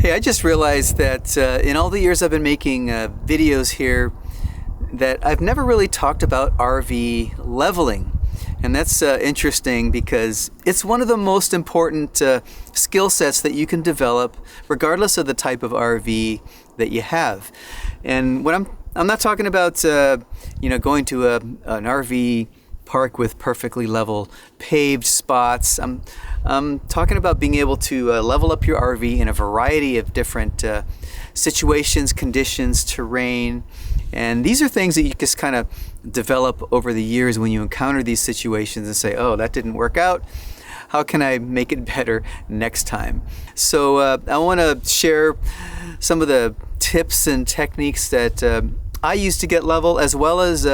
Hey, I just realized that in all the years I've been making videos here that I've never really talked about RV leveling. And that's interesting because it's one of the most important skill sets that you can develop regardless of the type of RV that you have. And when I'm not talking about going to an RV park with perfectly level paved spots. I'm talking about being able to level up your RV in a variety of different situations, conditions, terrain. And these are things that you just kind of develop over the years when you encounter these situations and say, oh, that didn't work out. How can I make it better next time? So I want to share some of the tips and techniques that I use to get level, as well as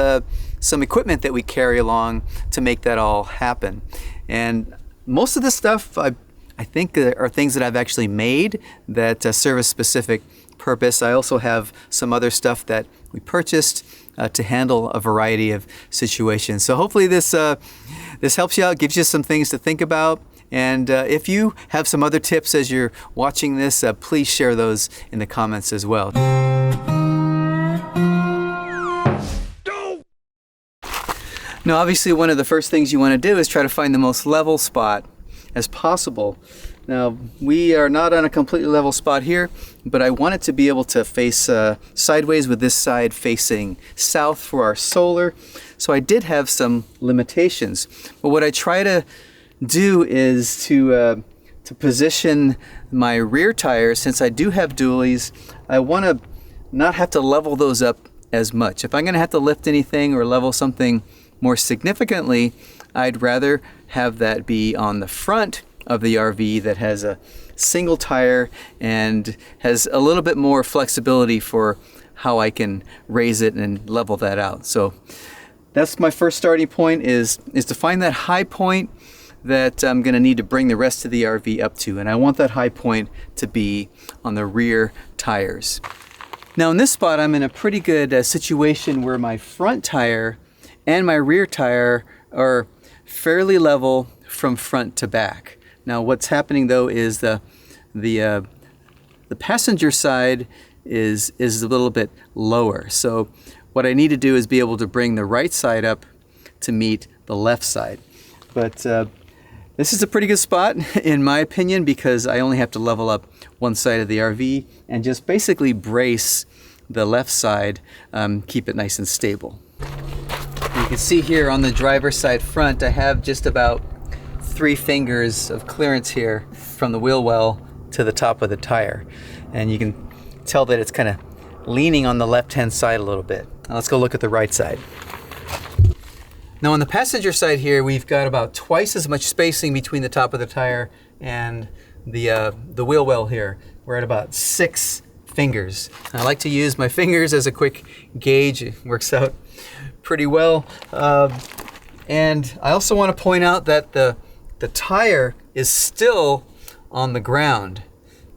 some equipment that we carry along to make that all happen. And most of this stuff I think are things that I've actually made that serve a specific purpose. I also have some other stuff that we purchased to handle a variety of situations. So hopefully this helps you out, gives you some things to think about. And if you have some other tips as you're watching this, please share those in the comments as well. Now, obviously, one of the first things you want to do is try to find the most level spot as possible. Now, we are not on a completely level spot here, but I want it to be able to face sideways with this side facing south for our solar. So I did have some limitations. But what I try to do is to position my rear tires. Since I do have dualies, I want to not have to level those up as much. If I'm going to have to lift anything or level something more significantly, I'd rather have that be on the front of the RV that has a single tire and has a little bit more flexibility for how I can raise it and level that out. So that's my first starting point, is to find that high point that I'm going to need to bring the rest of the RV up to. And I want that high point to be on the rear tires. Now in this spot, I'm in a pretty good situation where my front tire and my rear tire are fairly level from front to back. Now what's happening though is the passenger side is a little bit lower. So what I need to do is be able to bring the right side up to meet the left side. But this is a pretty good spot in my opinion, because I only have to level up one side of the RV and just basically brace the left side, keep it nice and stable. You can see here on the driver's side front, I have just about 3 fingers of clearance here from the wheel well to the top of the tire. And you can tell that it's kind of leaning on the left-hand side a little bit. Now let's go look at the right side. Now on the passenger side here, we've got about twice as much spacing between the top of the tire and the wheel well here. We're at about 6 fingers. I like to use my fingers as a quick gauge. It works out pretty well. And I also want to point out that the tire is still on the ground.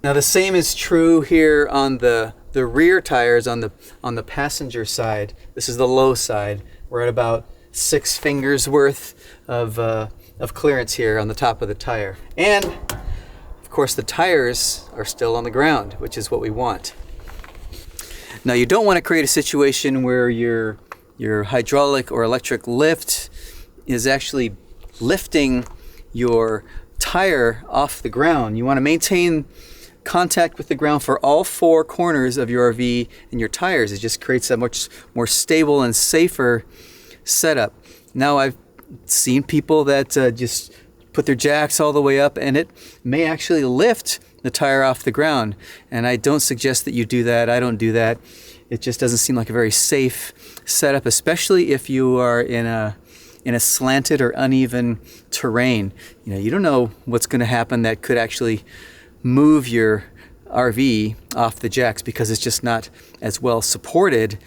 Now the same is true here on the rear tires on the passenger side. This is the low side. We're at about 6 fingers worth of clearance here on the top of the tire. And of course the tires are still on the ground, which is what we want. Now you don't want to create a situation where your hydraulic or electric lift is actually lifting your tire off the ground. You want to maintain contact with the ground for all 4 corners of your RV and your tires. It just creates a much more stable and safer setup. Now I've seen people that just put their jacks all the way up, and it may actually lift the tire off the ground. And I don't suggest that you do that. I don't do that. It just doesn't seem like a very safe setup, especially if you are in a slanted or uneven terrain. You don't know what's going to happen that could actually move your RV off the jacks, because it's just not as well supported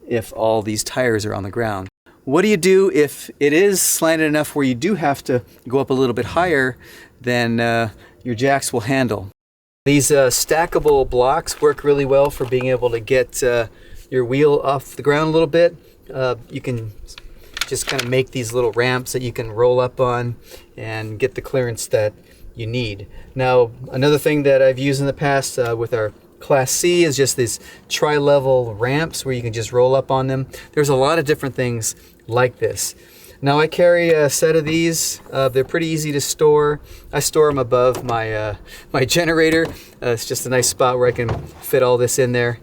if all these tires are on the ground. What do you do if it is slanted enough where you do have to go up a little bit higher than your jacks will handle? These stackable blocks work really well for being able to get your wheel off the ground a little bit. You can just kind of make these little ramps that you can roll up on and get the clearance that you need. Now, another thing that I've used in the past with our Class C is just these tri-level ramps where you can just roll up on them. There's a lot of different things like this. Now I carry a set of these. They're pretty easy to store. I store them above my my generator. It's just a nice spot where I can fit all this in there.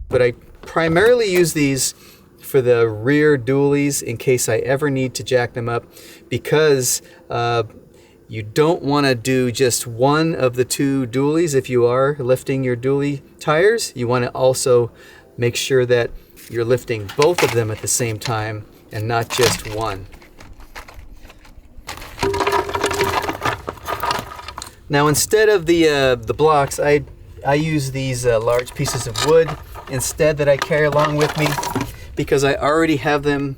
But I primarily use these for the rear dualies in case I ever need to jack them up, because you don't want to do just one of the two dualies. If you are lifting your dually tires, you want to also make sure that you're lifting both of them at the same time and not just one. Now, instead of the blocks, I use these large pieces of wood instead that I carry along with me, because I already have them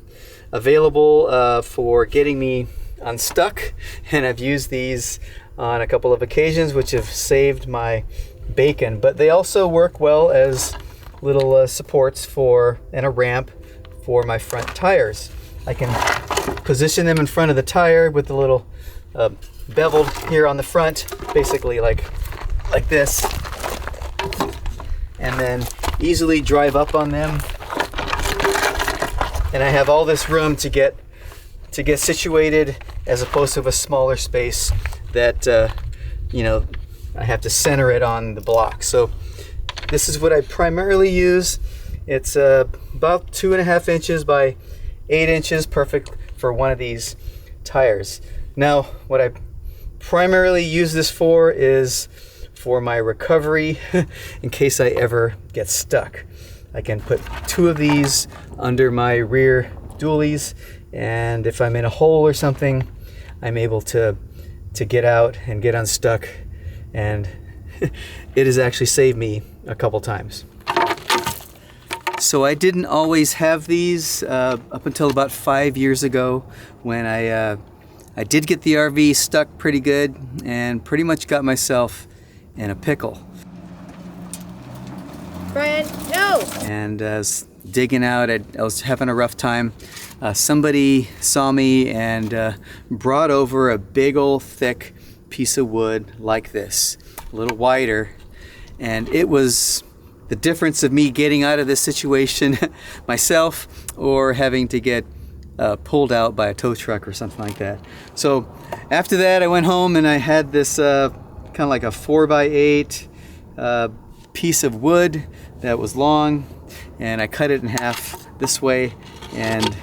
available for getting me unstuck, and I've used these on a couple of occasions, which have saved my bacon. But they also work well as little supports for and a ramp for my front tires. I can position them in front of the tire with the little bevel here on the front, basically like this, and then easily drive up on them. And I have all this room to get situated, as opposed to a smaller space that you know, I have to center it on the block. So this is what I primarily use. It's about 2.5 inches by 8 inches, perfect for one of these tires. Now, what I primarily use this for is for my recovery in case I ever get stuck. I can put 2 of these under my rear dualies, and if I'm in a hole or something, I'm able to get out and get unstuck, and it has actually saved me a couple times. So I didn't always have these up until about 5 years ago, when I did get the RV stuck pretty good and pretty much got myself in a pickle. Brian, no! And as digging out, I was having a rough time. Somebody saw me and brought over a big old thick piece of wood like this, a little wider, and it was the difference of me getting out of this situation myself or having to get pulled out by a tow truck or something like that. So after that, I went home and I had this kind of like a 4x8 piece of wood that was long, and I cut it in half this way and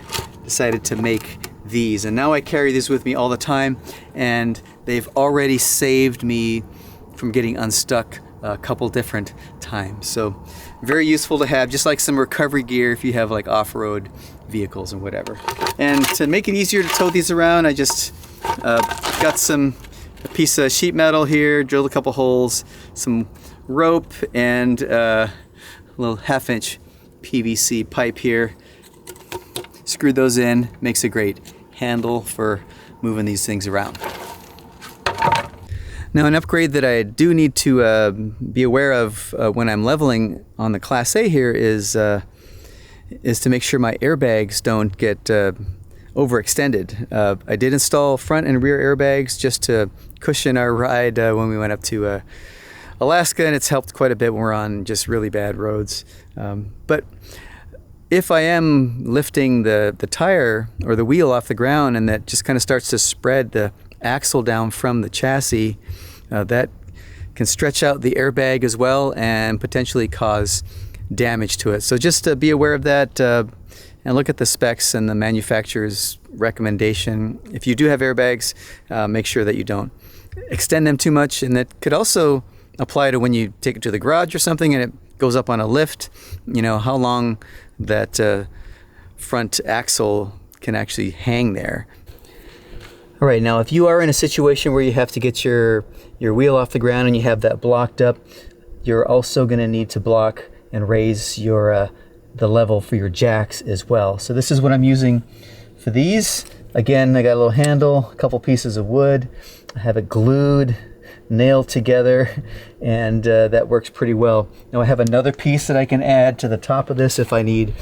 decided to make these. And now I carry these with me all the time, and they've already saved me from getting unstuck a couple different times. So very useful to have, just like some recovery gear if you have like off-road vehicles and whatever. And to make it easier to tow these around, I just got a piece of sheet metal here, drilled a couple holes, some rope, and a little 1/2 inch PVC pipe here. Screwed those in, makes a great handle for moving these things around. Now, an upgrade that I do need to be aware of when I'm leveling on the Class A here is to make sure my airbags don't get overextended. I did install front and rear airbags just to cushion our ride when we went up to Alaska, and it's helped quite a bit when we're on just really bad roads. But if I am lifting the tire or the wheel off the ground and that just kind of starts to spread the axle down from the chassis, that can stretch out the airbag as well and potentially cause damage to it. So just be aware of that and look at the specs and the manufacturer's recommendation. If you do have airbags, make sure that you don't extend them too much, and that could also apply to when you take it to the garage or something and it goes up on a lift, you know, how long that front axle can actually hang there. All right, now if you are in a situation where you have to get your wheel off the ground and you have that blocked up, you're also going to need to block and raise your the level for your jacks as well. So this is what I'm using for these. Again, I got a little handle, a couple pieces of wood. I have it glued nailed together, and that works pretty well. Now I have another piece that I can add to the top of this if I need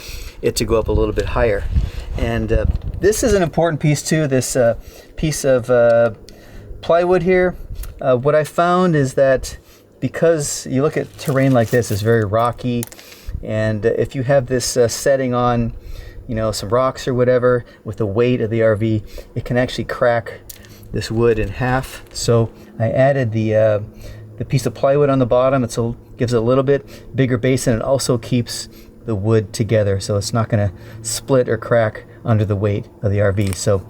it to go up a little bit higher. And this is an important piece too, this piece of plywood here. What I found is that because you look at terrain like this, it's very rocky, and if you have this setting on, you know, some rocks or whatever, with the weight of the RV, it can actually crack this wood in half. So I added the piece of plywood on the bottom. It gives it a little bit bigger base, and it also keeps the wood together, so it's not going to split or crack under the weight of the RV. So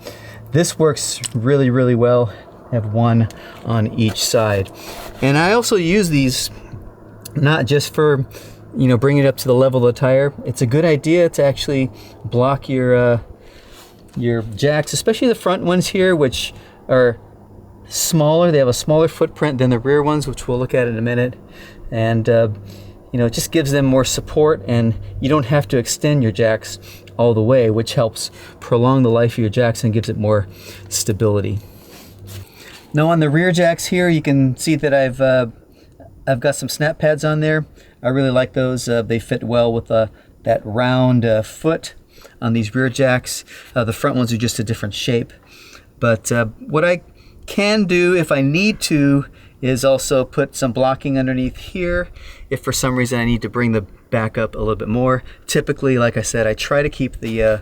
this works really, really well. I have one on each side. And I also use these not just for, you know, bringing it up to the level of the tire. It's a good idea to actually block your jacks, especially the front ones here, which are smaller. They have a smaller footprint than the rear ones, which we'll look at in a minute. And you know, it just gives them more support, and you don't have to extend your jacks all the way, which helps prolong the life of your jacks and gives it more stability. Now on the rear jacks here, you can see that I've got some snap pads on there. I really like those. They fit well with that round foot on these rear jacks. The front ones are just a different shape. But what I can do if I need to is also put some blocking underneath here if for some reason I need to bring the back up a little bit more. Typically, like I said, I try to keep the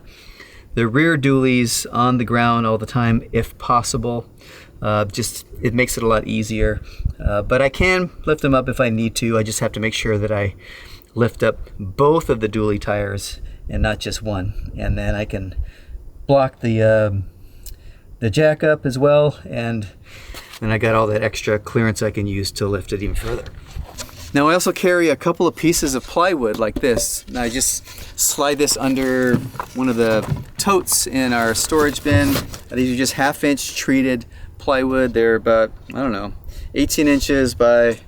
rear dualies on the ground all the time if possible. Just it makes it a lot easier, but I can lift them up if I need to. I just have to make sure that I lift up both of the dually tires and not just one, and then I can block the jack up as well, and then I got all that extra clearance I can use to lift it even further. Now I also carry a couple of pieces of plywood like this. Now I just slide this under one of the totes in our storage bin. These are just 1/2 inch treated plywood. They're about, I don't know, 18 inches by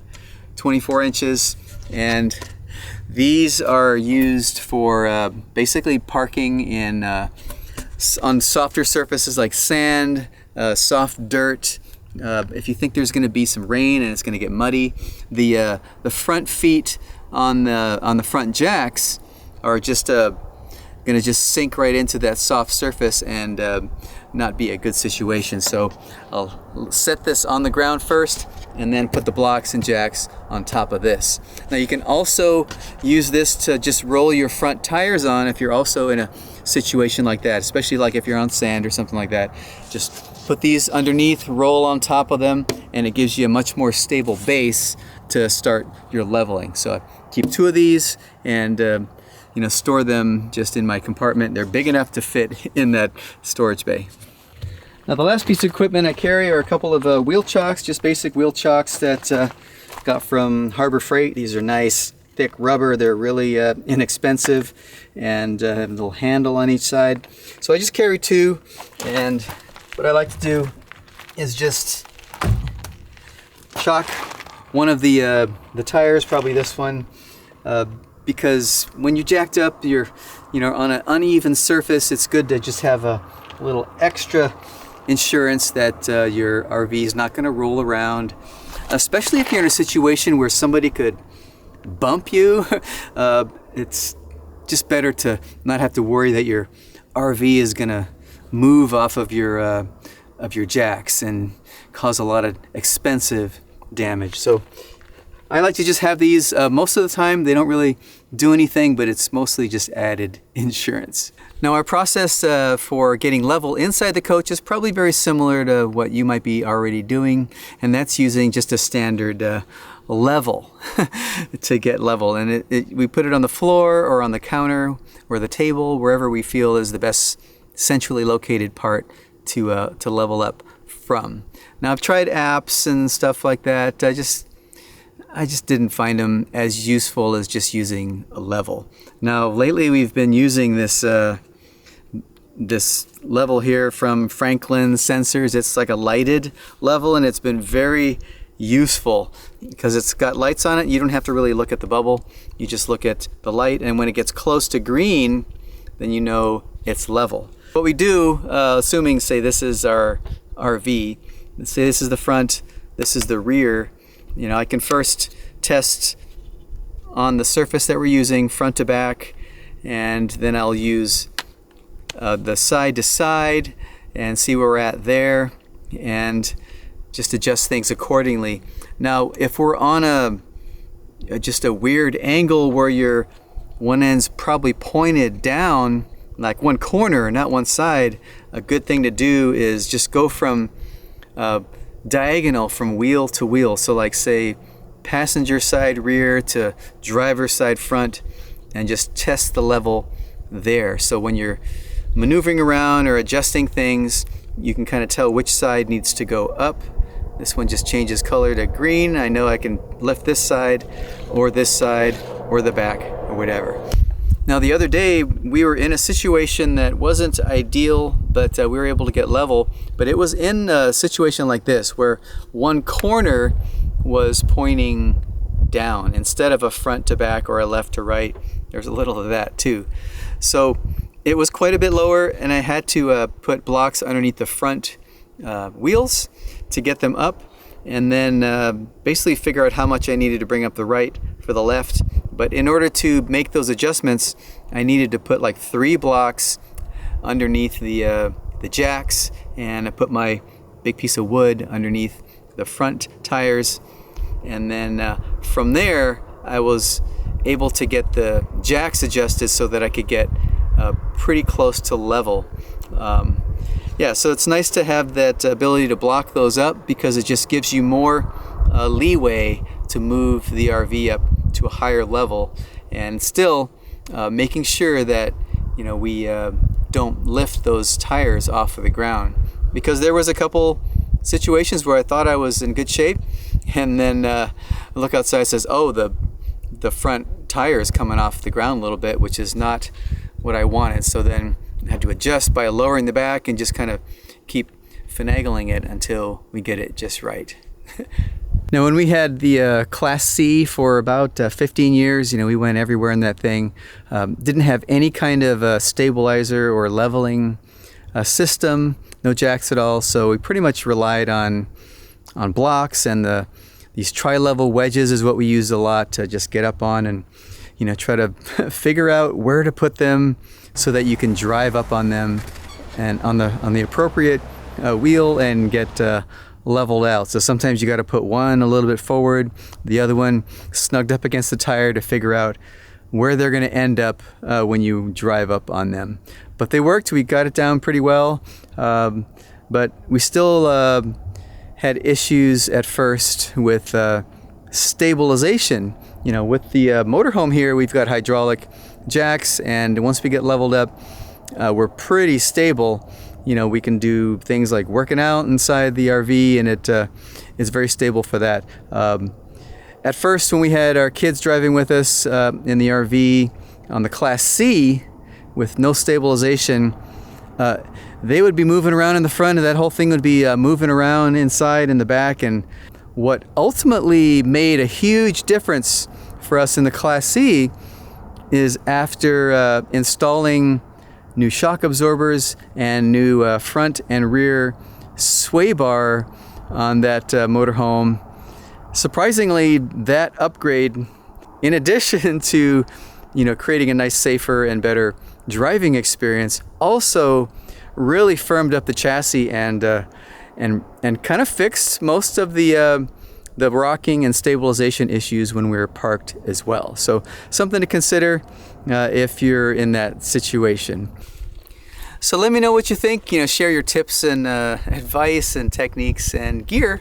24 inches. And these are used for basically parking in on softer surfaces like sand, soft dirt. If you think there's going to be some rain and it's going to get muddy, the front feet on the front jacks are just going to just sink right into that soft surface and not be a good situation. So I'll set this on the ground first and then put the blocks and jacks on top of this. Now you can also use this to just roll your front tires on if you're also in a situation like that, especially like if you're on sand or something like that. Just put these underneath, roll on top of them, and it gives you a much more stable base to start your leveling. So I keep 2 of these and you know, store them just in my compartment. They're big enough to fit in that storage bay. Now the last piece of equipment I carry are a couple of wheel chocks, just basic wheel chocks that got from Harbor Freight. These are nice thick rubber. They're really inexpensive, and have a little handle on each side. So I just carry 2, and what I like to do is just chock one of the tires, probably this one, because when you're jacked up, you're on an uneven surface. It's good to just have a little extra insurance that your RV is not going to roll around, especially if you're in a situation where somebody could bump you. It's just better to not have to worry that your RV is going to move off of your jacks and cause a lot of expensive damage. So I like to just have these. Most of the time they don't really do anything, but it's mostly just added insurance. Now our process for getting level inside the coach is probably very similar to what you might be already doing, and that's using just a standard level to get level. And we put it on the floor or on the counter or the table, wherever we feel is the best centrally located part to level up from. Now I've tried apps and stuff like that. I just didn't find them as useful as just using a level. Now lately we've been using this level here from Franklin Sensors. It's like a lighted level, and it's been very useful because it's got lights on it. You don't have to really look at the bubble. You just look at the light, and when it gets close to green, then you know it's level. What we do, assuming, say this is our RV, say this is the front, this is the rear. You know, I can first test on the surface that we're using, front to back, and then I'll use the side to side and see where we're at there, and just adjust things accordingly. Now, if we're on just a weird angle where your one end's probably pointed down, like one corner, not one side, a good thing to do is just go from diagonal from wheel to wheel. So like say passenger side rear to driver side front, and just test the level there. So when you're maneuvering around or adjusting things, you can kind of tell which side needs to go up. This one just changes color to green. I know I can lift this side or the back or whatever. Now the other day we were in a situation that wasn't ideal, but we were able to get level. But it was in a situation like this where one corner was pointing down instead of a front to back or a left to right. There's a little of that too. So it was quite a bit lower, and I had to put blocks underneath the front wheels to get them up, and then basically figure out how much I needed to bring up the right for the left. But in order to make those adjustments, I needed to put like 3 blocks underneath the jacks, and I put my big piece of wood underneath the front tires, and then from there I was able to get the jacks adjusted so that I could get pretty close to level. Yeah, so it's nice to have that ability to block those up, because it just gives you more leeway to move the RV up to a higher level, and still making sure that, you know, we don't lift those tires off of the ground. Because there was a couple situations where I thought I was in good shape, and then look outside, says, oh, the front tire is coming off the ground a little bit, which is not what I wanted. So then I had to adjust by lowering the back and just kind of keep finagling it until we get it just right. Now, when we had the Class C for about 15 years, you know, we went everywhere in that thing. Didn't have any kind of stabilizer or leveling system, no jacks at all. So we pretty much relied on blocks, and these tri-level wedges is what we used a lot to just get up on and, you know, try to figure out where to put them so that you can drive up on them and on the appropriate wheel and get leveled out. So sometimes you got to put one a little bit forward, the other one snugged up against the tire to figure out where they're going to end up when you drive up on them. But they worked. We got it down pretty well, but we still had issues at first with stabilization. You know, with the motorhome here, we've got hydraulic jacks, and once we get leveled up, we're pretty stable. You know, we can do things like working out inside the RV, and it is very stable for that. At first, when we had our kids driving with us in the RV on the Class C with no stabilization, they would be moving around in the front, and that whole thing would be moving around inside in the back. And what ultimately made a huge difference for us in the Class C is after installing new shock absorbers and new front and rear sway bar on that motorhome. Surprisingly, that upgrade, in addition to, you know, creating a nice, safer and better driving experience, also really firmed up the chassis and kind of fixed most of the rocking and stabilization issues when we were parked as well. So something to consider if you're in that situation. So let me know what you think. You know, share your tips and advice and techniques and gear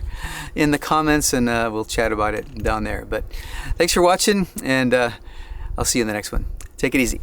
in the comments, and we'll chat about it down there. But thanks for watching, and I'll see you in the next one. Take it easy.